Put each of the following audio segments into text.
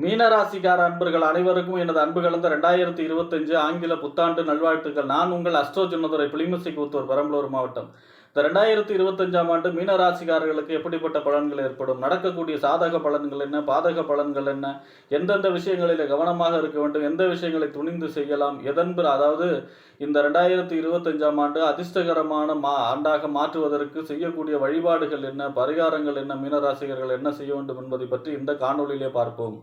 மீனராசிக்கார அன்பர்கள் அனைவருக்கும் எனது அன்பு கலந்த 2025 ஆங்கில புத்தாண்டு நல்வாழ்த்துக்கள். நான் உங்கள் அஸ்ட்ரோ ஜுன்னதுரை புலிமசிக்கூத்தூர் பெரம்பலூர் மாவட்டம். இந்த 2025ஆம் ஆண்டு மீனராசிக்காரர்களுக்கு எப்படிப்பட்ட பலன்கள் ஏற்படும், நடக்கக்கூடிய சாதக பலன்கள் என்ன, பாதக பலன்கள் என்ன, எந்தெந்த விஷயங்களில் கவனமாக இருக்க வேண்டும், எந்த விஷயங்களை துணிந்து செய்யலாம், அதாவது இந்த 2025ஆம் ஆண்டு அதிர்ஷ்டகரமான ஆண்டாக மாற்றுவதற்கு செய்யக்கூடிய வழிபாடுகள் என்ன, பரிகாரங்கள் என்ன, மீனராசிகர்கள் என்ன செய்ய வேண்டும் என்பதை பற்றி இந்த காணொலியிலே பார்ப்போம்.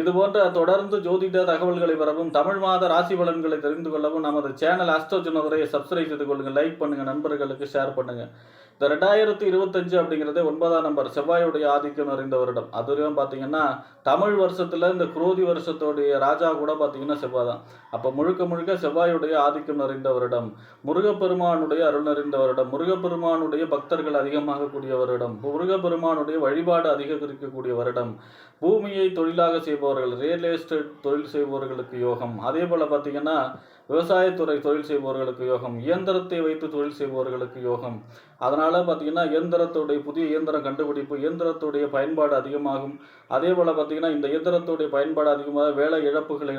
இதுபோன்ற தொடர்ந்து ஜோதிட தகவல்களை பெறவும், தமிழ் மாத ராசி பலன்களை தெரிந்து கொள்ளவும் நமது சேனல் அஸ்ட்ரோ ஜுன்னதுரையை சப்ஸ்கிரைப் செய்து கொள்ளுங்கள், லைக் பண்ணுங்கள், நண்பர்களுக்கு ஷேர் பண்ணுங்கள். இந்த 2025 அப்படிங்கிறது 9ஆம் நம்பர், செவ்வாயுடைய ஆதிக்கம் நிறைந்த வருடம். அதுவும் பார்த்தீங்கன்னா தமிழ் வருஷத்தில் இந்த குரோதி வருஷத்துடைய ராஜா கூட பார்த்தீங்கன்னா செவ்வாய் தான். அப்போ முழுக்க முழுக்க செவ்வாயுடைய ஆதிக்கம் நிறைந்த வருடம், முருகப்பெருமானுடைய அருள் நிறைந்த வருடம், முருகப்பெருமானுடைய பக்தர்கள் அதிகமாக கூடிய வருடம், முருகப்பெருமானுடைய வழிபாடு அதிகரிக்கக்கூடிய வருடம், பூமியை தொழிலாக செய்பவர்கள், ரியல் எஸ்டேட் தொழில் செய்பவர்களுக்கு யோகம், அதே போல் பார்த்தீங்கன்னா விவசாயத்துறை தொழில் செய்பவர்களுக்கு யோகம், இயந்திரத்தை வைத்து தொழில் செய்பவர்களுக்கு யோகம். அதனால் பார்த்தீங்கன்னா இயந்திரத்துடைய புதிய இயந்திரம் கண்டுபிடிப்பு, இயந்திரத்துடைய பயன்பாடு அதிகமாகும். அதே போல் பார்த்தீங்கன்னா இந்த இயந்திரத்துடைய பயன்பாடு அதிகமாக வேலை இழப்புகள்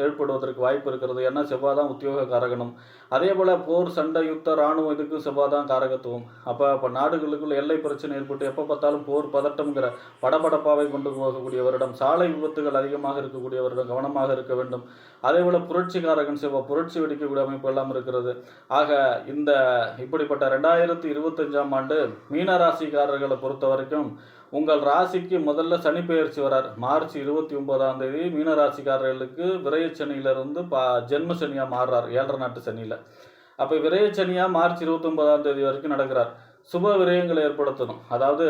ஏற்படுவதற்கு வாய்ப்பு இருக்கிறது. ஏன்னா செவ்வாய் தான் உத்தியோக காரகணம். அதே போல் போர், சண்டை, யுத்த, இராணுவம் இதுக்கும் செவ்வாய் தான் காரகத்துவம். அப்போ நாடுகளுக்குள்ள எல்லை பிரச்சனை ஏற்பட்டு எப்போ பார்த்தாலும் போர், பதட்டம்ங்கிற படபடப்பாவை கொண்டு போகக்கூடிய வருடம், சாலை விபத்துகள் அதிகமாக இருக்கக்கூடிய வருடம், கவனமாக இருக்க வேண்டும். அதே போல் புரட்சிக்காரகன் செவ்வாய், புரட்சி வெடிக்கக்கூடிய அமைப்பு எல்லாம் இருக்கிறது. ஆக இந்த இப்படிப்பட்ட 2025ஆம் ஆண்டு மீனராசிக்காரர்களை பொறுத்த வரைக்கும் உங்கள் ராசிக்கு முதல்ல சனி பெயர்ச்சி வரார். மார்ச் 29ஆம் தேதி மீனராசிக்காரர்களுக்கு விரயச்சனியிலிருந்து ஜென்ம சனியாக மாறுறார், 7.5 நாட்டு சனியில். அப்போ விரயச்சனியாக மார்ச் 29ஆம் தேதி வரைக்கும் நடக்கிறார். சுப விரயங்களை ஏற்படுத்தணும். அதாவது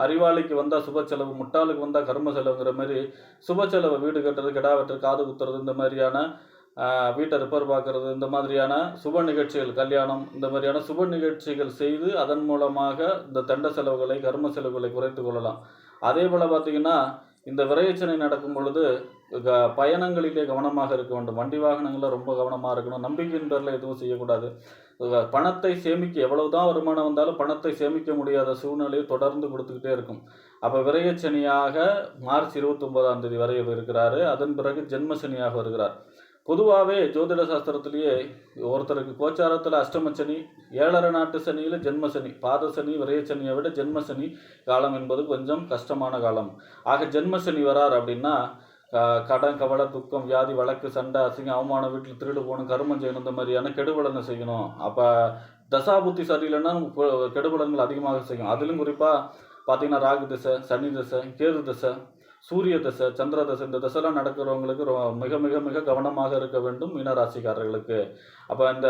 அறிவாளிக்கு வந்தால் சுப செலவு, முட்டாளுக்கு வந்தால் கர்ம செலவுங்கிற மாதிரி சுப செலவு, வீடு கட்டுறது, கிடா வெட்டுறது, காது குத்துறது, இந்த மாதிரியான வீட்டை ரிப்பேர் பார்க்குறது, இந்த மாதிரியான சுப நிகழ்ச்சிகள், கல்யாணம், இந்த மாதிரியான சுப நிகழ்ச்சிகள் செய்து அதன் மூலமாக இந்த தண்ட செலவுகளை, கர்ம செலவுகளை குறைத்து கொள்ளலாம். அதே போல் பார்த்திங்கன்னா இந்த விரயச்சனை நடக்கும் பொழுது பயணங்களிலே கவனமாக இருக்க வேண்டும். வண்டி வாகனங்களில் ரொம்ப கவனமாக இருக்கணும். நம்பிக்கையின் பேரில் எதுவும் செய்யக்கூடாது. பணத்தை சேமிக்க எவ்வளவு தான் வருமானம் வந்தாலும் பணத்தை சேமிக்க முடியாத சூழ்நிலையை தொடர்ந்து கொடுத்துக்கிட்டே இருக்கும். அப்போ விரயச்சனியாக மார்ச் 29ஆம் தேதி வரை இருக்கிறாரு. அதன் பிறகு ஜென்மசனியாக வருகிறார். பொதுவாகவே ஜோதிட சாஸ்திரத்திலேயே ஒருத்தருக்கு கோச்சாரத்தில் அஷ்டமச்சனி, 7.5 நாட்டு சனியில் ஜென்மசனி, பாதசனி, விரயச்சனியை விட ஜென்மசனி காலம் என்பது கொஞ்சம் கஷ்டமான காலம். ஆக ஜென்மசனி வரார் அப்படின்னா கடன், கவலை, துக்கம், வியாதி, வழக்கு, சண்டை, அசிங்கம், அவமானம், வீட்டில் திருடு போகணும், கருமம் செய்யணும், இந்த மாதிரியான கெடுபலனை செய்யணும். அப்போ தசாபுத்தி சரியில்லைன்னா கெடுபலன்கள் அதிகமாக செய்யும். அதிலும் குறிப்பாக பார்த்தீங்கன்னா ராகு திசை, சனி திசை, கேது திசை, சூரிய தசை, சந்திர தசை, இந்த தசைலாம் நடக்கிறவங்களுக்கு மிக மிக மிக கவனமாக இருக்க வேண்டும் மீனராசிக்காரர்களுக்கு. அப்போ இந்த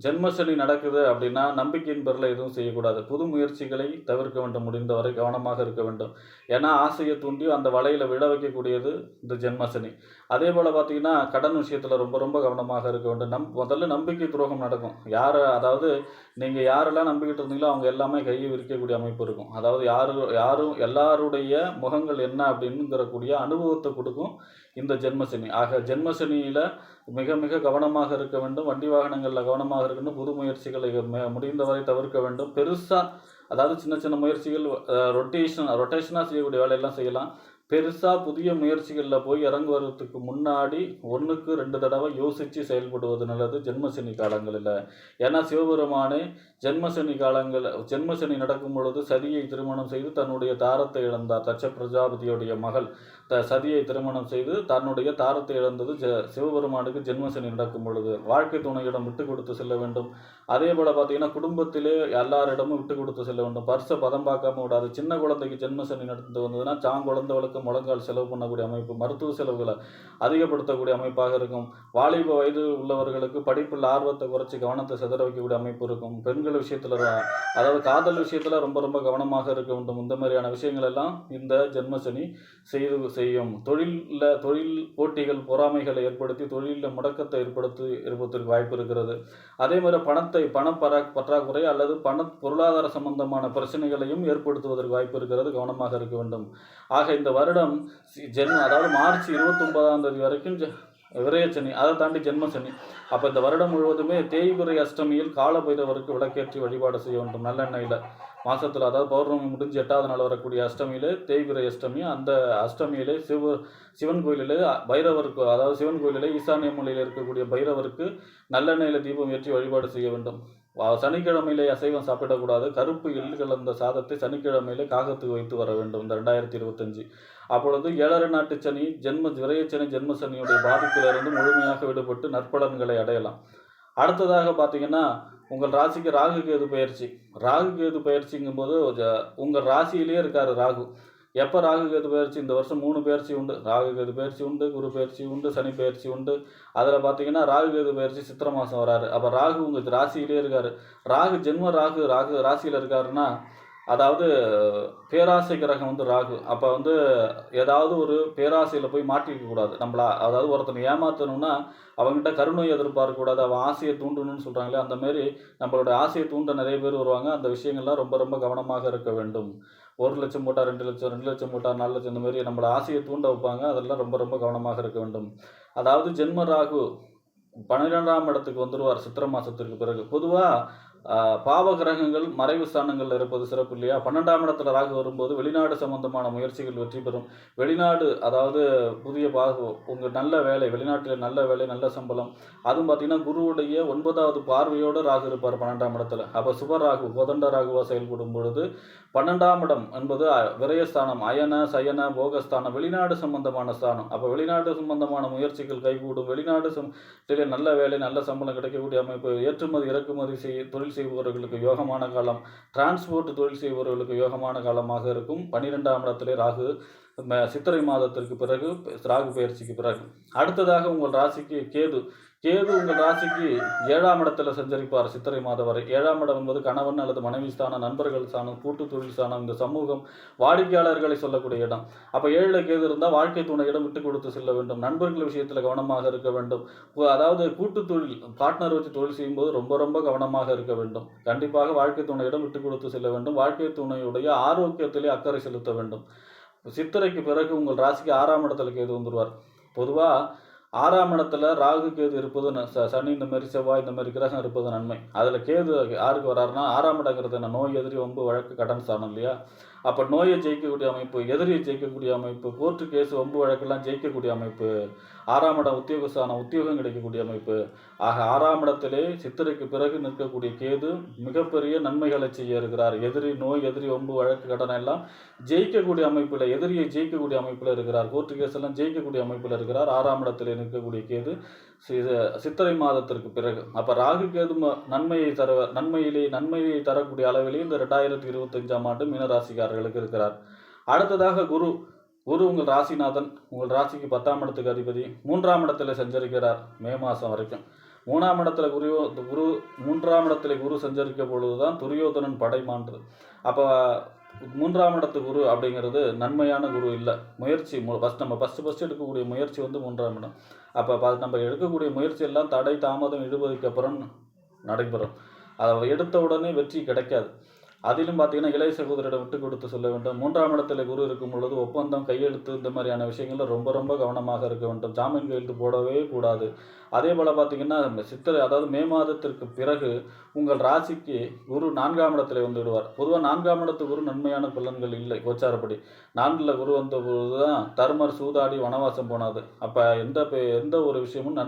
ஜென்மசனி நடக்குது அப்படின்னா நம்பிக்கையின் பேரில் எதுவும் செய்யக்கூடாது. புது முயற்சிகளை தவிர்க்க வேண்டும். முடிந்தவரை கவனமாக இருக்க வேண்டும். ஏன்னா ஆசையை தூண்டி அந்த வலையில் விட வைக்கக்கூடியது இந்த ஜென்மசனி. அதே போல் பார்த்தீங்கன்னா கடன் விஷயத்தில் ரொம்ப ரொம்ப கவனமாக இருக்க வேண்டும். முதல்ல நம்பிக்கை துரோகம் நடக்கும். அதாவது நீங்கள் யாரெல்லாம் நம்பிக்கிட்டு இருந்தீங்களோ அவங்க எல்லாமே கையை விரிக்கக்கூடிய அமைப்பு இருக்கும். அதாவது யாரும் எல்லாருடைய முகங்கள் என்ன அப்படின்னுங்கிறக்கூடிய அனுபவத்தை கொடுக்கும் இந்த ஜென்மசனி. ஆக ஜென்மசனியில் மிக மிக கவனமாக இருக்க வேண்டும். வண்டி வாகனங்களில் கவனமாக இருக்கணும். புது முயற்சிகளை முடிந்தவரை தவிர்க்க வேண்டும். பெருசாக, அதாவது சின்ன சின்ன முயற்சிகள், ரொட்டேஷனாக செய்யக்கூடிய வேலையெல்லாம் செய்யலாம். பெருசாக புதிய முயற்சிகளில் போய் இறங்குவதற்கு முன்னாடி 1க்கு 2 தடவை யோசித்து செயல்படுவது நல்லது ஜென்மசனி காலங்களில். ஏன்னா சிவபெருமானே ஜென்மசனி நடக்கும் பொழுது சதியை திருமணம் செய்து தன்னுடைய தாரத்தை இழந்தார். தட்ச பிரஜாபதியுடைய மகள் சதியை திருமணம் செய்து தன்னுடைய தாரத்தை இழந்தது சிவபெருமானுக்கு ஜென்மசனி நடக்கும் பொழுது. வாழ்க்கை துணையிடம் விட்டு கொடுத்து செல்ல வேண்டும். அதே போல் பார்த்தீங்கன்னா குடும்பத்திலே எல்லாரிடமும் விட்டு கொடுத்து செல்ல வேண்டும். பர்சை பதம் பார்க்காம விடாது. சின்ன குழந்தைக்கு ஜென்மசனி நடந்து வந்ததுன்னா குழந்தைகளுக்கு முழங்கால் செலவு பண்ணக்கூடிய அமைப்பு, மருத்துவ செலவுகளை அதிகப்படுத்தக்கூடிய அமைப்பாக இருக்கும். வாலிப வயது உள்ளவர்களுக்கு படிப்பில் ஆர்வத்தை குறைச்சி கவனத்தை சிதற வைக்கக்கூடிய அமைப்பு இருக்கும். பெண்கள் விஷயத்தில், அதாவது காதல் விஷயத்தில் ரொம்ப ரொம்ப கவனமாக இருக்க வேண்டும். இந்த மாதிரியான விஷயங்கள் எல்லாம் இந்த ஜென்மசனி செய்யும். தொழில் போட்டிகள், பொறாமைகளை ஏற்படுத்தி தொழிலில் முடக்கத்தை ஏற்படுத்துவதற்கு வாய்ப்பு இருக்கிறது. அதே மாதிரி பண பற்றாக்குறை அல்லது பொருளாதார சம்பந்தமான பிரச்சனைகளையும் ஏற்படுத்துவதற்கு வாய்ப்பு இருக்கிறது. கவனமாக இருக்க வேண்டும். ஆக இந்த வருடம் அதாவது மார்ச் 29ஆம் தேதி வரைக்கும் விரயச்சனி, அதை தாண்டி ஜென்மசனி. அப்போ இந்த வருடம் முழுவதுமே தேய்பிறை அஷ்டமியில் கால பைரவருக்கு விளக்கேற்றி வழிபாடு செய்ய வேண்டும் நல்லெண்ணெயில். மாதத்தில், அதாவது பௌர்ணமி முடிஞ்சு 8வது நாள் வரக்கூடிய அஷ்டமியிலே தேய்பிறை அஷ்டமி. அந்த அஷ்டமியிலே சிவன் கோயிலிலே பைரவருக்கு, அதாவது சிவன் கோயிலிலே ஈசானிய மூலையில் இருக்கக்கூடிய பைரவருக்கு நல்லெண்ணெயில் தீபம் ஏற்றி வழிபாடு செய்ய வேண்டும். சனிக்கிழமையிலே அசைவம் சாப்பிடக்கூடாது. கருப்பு எள்ளு கலந்த சாதத்தை சனிக்கிழமையிலே காகத்துக்கு வைத்து வர வேண்டும் இந்த 2025. அப்பொழுது 7.5 நாட்டு சனி, விரயச்சனி, ஜென்மசனியுடைய பாதிப்பிலிருந்து முழுமையாக விடுபட்டு நற்பலன்களை அடையலாம். அடுத்ததாக பார்த்தீங்கன்னா, உங்கள் ராசிக்கு ராகு கேது பயிற்சி. ராகு கேது பயிற்சிங்கும்போது உங்கள் ராசியிலேயே இருக்கார் ராகு. எப்போ ராகு கேது பயிற்சி? இந்த வருஷம் 3 பயிற்சி உண்டு. ராகு கேது பயிற்சி உண்டு, குரு பயிற்சி உண்டு, சனி பயிற்சி உண்டு. அதில் பார்த்தீங்கன்னா ராகு கேது பயிற்சி சித்திரை மாதம் வராரு. அப்போ ராகு உங்கள் ராசியிலே இருக்கார். ராகு ஜென்ம ராகு ராசியில் இருக்காருன்னா, அதாவது பேராசை கிரகம் ராகு. அப்போ ஏதாவது ஒரு பேராசையில் போய் மாட்டிக்க கூடாது நம்மளா. அதாவது ஒருத்தனை ஏமாற்றணும்னா அவங்ககிட்ட கருணை எதிர்பார்க்கக்கூடாது, அவன் ஆசையை தூண்டணும்னு சொல்கிறாங்களே, அந்தமாரி நம்மளோட ஆசையை தூண்ட நிறைய பேர் வருவாங்க. அந்த விஷயங்கள்லாம் ரொம்ப ரொம்ப கவனமாக இருக்க வேண்டும். 1 லட்சம் போட்டால் 2 லட்சம், 2 லட்சம் போட்டால் 4 லட்சம், இந்த மாதிரி நம்மளோட ஆசையை தூண்ட வைப்பாங்க. அதெல்லாம் ரொம்ப ரொம்ப கவனமாக இருக்க வேண்டும். அதாவது ஜென்ம ராகு 12ஆம் இடத்துக்கு வந்துடுவார் சித்திரை மாதத்திற்கு பிறகு. பொதுவாக பாவ கிரகங்கள் மறைவு ஸ்தானங்களில் இருப்பது சிறப்பு இல்லையா? 12ஆம் இடத்துல ராகு வரும்போது வெளிநாடு சம்பந்தமான முயற்சிகள் வெற்றி பெறும். வெளிநாடு, அதாவது புதிய உங்கள் நல்ல வேலை, வெளிநாட்டில் நல்ல வேலை, நல்ல சம்பளம். அதுவும் பார்த்தீங்கன்னா குருவுடைய 9வது பார்வையோடு ராகு இருப்பார் 12ஆம் இடத்துல. அப்போ சுபராகு, கோதண்ட ராகுவாக செயல்படும் பொழுது 12ஆம் இடம் என்பது விரயஸ்தானம், அயன சயன போகஸ்தானம், வெளிநாடு சம்பந்தமான ஸ்தானம். அப்போ வெளிநாடு சம்பந்தமான முயற்சிகள் கைகூடும். வெளிநாடு நல்ல வேலை, நல்ல சம்பளம் கிடைக்கக்கூடிய அமைப்பு. ஏற்றுமதி இறக்குமதி தொழில் செய்பவர்களுக்கு யோகமான காலம். டிரான்ஸ்போர்ட் தொழில் செய்பவர்களுக்கு யோகமான காலமாக இருக்கும். 12ஆம் இடத்திலே ராகு சித்திரை மாதத்திற்கு பிறகு, ராகு பயிற்சிக்கு பிறகு. அடுத்ததாக உங்கள் ராசிக்கு கேது. உங்கள் ராசிக்கு 7ஆம் இடத்துல சஞ்சரிப்பார் சித்திரை மாதம் வரை. 7ஆம் இடம் என்பது கணவன் அல்லது மனைவி ஸ்தானம், நண்பர்கள் ஸ்தானம், கூட்டு தொழில் ஸ்தானம், இந்த சமூகம், வாடிக்கையாளர்களை சொல்லக்கூடிய இடம். அப்போ 7ல் கேது இருந்தால் வாழ்க்கை துணையிடம் விட்டு கொடுத்து செல்ல வேண்டும். நண்பர்கள் விஷயத்தில் கவனமாக இருக்க வேண்டும். அதாவது கூட்டு தொழில், பார்ட்னர் வச்சு தொழில் செய்யும்போது ரொம்ப ரொம்ப கவனமாக இருக்க வேண்டும். கண்டிப்பாக வாழ்க்கை துணையிடம் விட்டு கொடுத்து செல்ல வேண்டும். வாழ்க்கை துணையுடைய ஆரோக்கியத்திலே அக்கறை செலுத்த வேண்டும். சித்திரைக்கு பிறகு உங்கள் ராசிக்கு 6ஆம் இடத்துல கேது வந்துடுவார். பொதுவாக 6ஆம் இடத்துல ராகு கேது இருப்பது, சனி இந்த மாதிரி, செவ்வாய் இந்த மாதிரி கிரகம் இருப்பது நன்மை. அதில் கேது யாருக்கு வராருன்னா, 6ஆம் இடங்கிறது என்ன? நோய், எதிரி, வம்பு, வழக்கு, கடன் ஸ்தானம் இல்லையா? அப்போ நோயை ஜெயிக்கக்கூடிய அமைப்பு, எதிரியை ஜெயிக்கக்கூடிய அமைப்பு, கோர்ட்டு கேஸ், வம்பு வழக்கெல்லாம் ஜெயிக்கக்கூடிய அமைப்பு. 6ஆம் இடம் உத்தியோகஸ்தானம், உத்தியோகம் கிடைக்கக்கூடிய அமைப்பு. ஆக 6ஆம் இடத்திலே சித்திரைக்கு பிறகு நிற்கக்கூடிய கேது மிகப்பெரிய நன்மைகளை செய்ய இருக்கிறார். எதிரி, நோய், எதிரி, வம்பு, வழக்கு, கடன் எல்லாம் ஜெயிக்கக்கூடிய அமைப்பில், எதிரியை ஜெயிக்கக்கூடிய அமைப்பில் இருக்கிறார். கோர்ட்டு கேஸ் எல்லாம் ஜெயிக்கக்கூடிய அமைப்பில் இருக்கிறார் 6ஆம் இடத்திலே நிற்கக்கூடிய கேது சித்திரை மாதத்திற்கு பிறகு. அப்போ ராகு கேது நன்மையை தரக்கூடிய அளவிலே இந்த 2025ஆம் ஆண்டு மீனராசிக்காரர்களுக்கு இருக்கிறார். அடுத்ததாக குரு உங்கள் ராசிநாதன், உங்கள் ராசிக்கு 10ஆம் இடத்துக்கு அதிபதி. 3ஆம் இடத்துல சஞ்சரிக்கிறார் மே மாதம் வரைக்கும். 3ஆம் இடத்துல குரு 3ஆம் இடத்துல குரு சஞ்சரிக்க பொழுதுதான் துரியோதனன் படை மாண்டது. அப்போ 3ஆம் இடத்து குரு அப்படிங்கிறது நன்மையான குரு இல்லை. முயற்சி நம்ம ஃபஸ்ட்டு எடுக்கக்கூடிய முயற்சி 3ஆம் இடம். அப்போ நம்ம எடுக்கக்கூடிய முயற்சி எல்லாம் தடை, தாமதம், இழுபதிக்கு அப்புறம் நடைபெறும். அதை எடுத்த உடனே வெற்றி கிடைக்காது. அதிலும் பார்த்தீங்கன்னா இளைய சகோதரிடம் விட்டு கொடுத்து சொல்ல வேண்டும். 3ஆம் இடத்துல குரு இருக்கும் பொழுது ஒப்பந்தம், கையெழுத்து, இந்த மாதிரியான விஷயங்கள்ல ரொம்ப ரொம்ப கவனமாக இருக்க வேண்டும். ஜாமீன் கையெழுத்து போடவே கூடாது. அதே போல் பார்த்தீங்கன்னா சித்திரை, அதாவது மே மாதத்திற்கு பிறகு உங்கள் ராசிக்கு குரு 4ஆம் இடத்துல விடுவார். பொதுவாக 4ஆம் இடத்து குரு நன்மையான பலன்கள் இல்லை. கோச்சாரப்படி 4ல் குரு வந்த பொழுது தான் தர்மர் சூதாடி வனவாசம் போனாது. அப்போ எந்த ஒரு விஷயமும்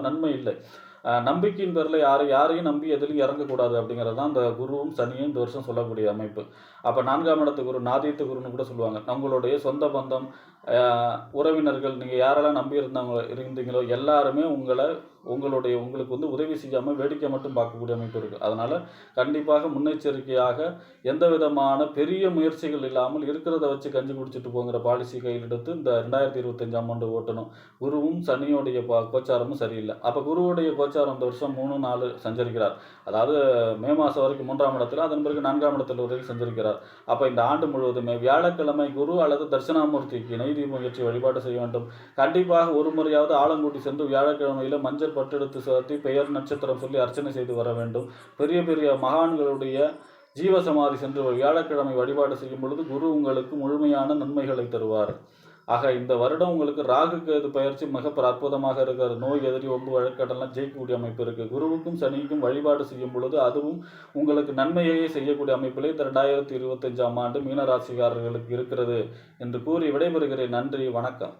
நன்மை இல்லை. நம்பிக்கையின் பேரில் யாரையும் நம்பி எதுலையும் இறங்கக்கூடாது அப்படிங்கிறது தான் இந்த குருவும் சனியும் இந்த வருஷம் சொல்லக்கூடிய அமைப்பு. அப்போ 4ஆம் இடத்து குரு நாதித்த குருன்னு கூட சொல்லுவாங்க. உங்களுடைய சொந்த பந்தம், உறவினர்கள், நீங்கள் யாரெல்லாம் நம்பி இருந்தீங்களோ எல்லாருமே உங்களுக்கு உதவி செய்யாமல் வேடிக்கை மட்டும் பார்க்கக்கூடிய அமைப்பு இருக்குது. அதனால் கண்டிப்பாக முன்னெச்சரிக்கையாக எந்த விதமான பெரிய முயற்சிகள் இல்லாமல் இருக்கிறத வச்சு கஞ்சி குடிச்சிட்டு போங்கிற பாலிசி கையில் எடுத்து இந்த 2025ஆம் ஆண்டு ஓட்டணும். குருவும் சனியோடைய கோச்சாரமும் சரியில்லை. அப்போ குருவுடைய கோச்சாரம் இந்த வருஷம் 3, 4 சஞ்சரிக்கிறார். அதாவது மே மாதம் வரைக்கும் 3ஆம் இடத்துல, அதன் பிறகு 4ஆம் இடத்துல வரைக்கும் சஞ்சரிக்கிறார். அப்போ இந்த ஆண்டு முழுவதுமே வியாழக்கிழமை குரு அல்லது தட்சிணாமூர்த்திக்கு நெய்தீபம் ஏற்றி வழிபாடு செய்ய வேண்டும். கண்டிப்பாக ஒரு முறையாவது ஆலங்குடி சென்று வியாழக்கிழமையில் மஞ்சள் பட்டெடுத்து சாத்தி பெயர் நட்சத்திரம் சொல்லி அர்ச்சனை செய்து வர வேண்டும். பெரிய பெரிய மகான்களுடைய ஜீவசமாதி சென்று வியாழக்கிழமை வழிபாடு செய்யும் பொழுது குரு உங்களுக்கு முழுமையான நன்மைகளை தருவார். ஆக இந்த வருடம் உங்களுக்கு ராகு கேது பயிற்சி மிக அற்புதமாக இருக்கிறது. நோய் எதிரி ஒம்பு வழக்கடெல்லாம் ஜெயிக்கக்கூடிய அமைப்பு இருக்குது. குருவுக்கும் சனிக்கும் வழிபாடு செய்யும் பொழுது அதுவும் உங்களுக்கு நன்மையை செய்யக்கூடிய அமைப்பிலே இந்த 2025ஆம் ஆண்டு மீனராசிக்காரர்களுக்கு இருக்கிறது என்று கூறி விடைபெறுகிறேன். நன்றி, வணக்கம்.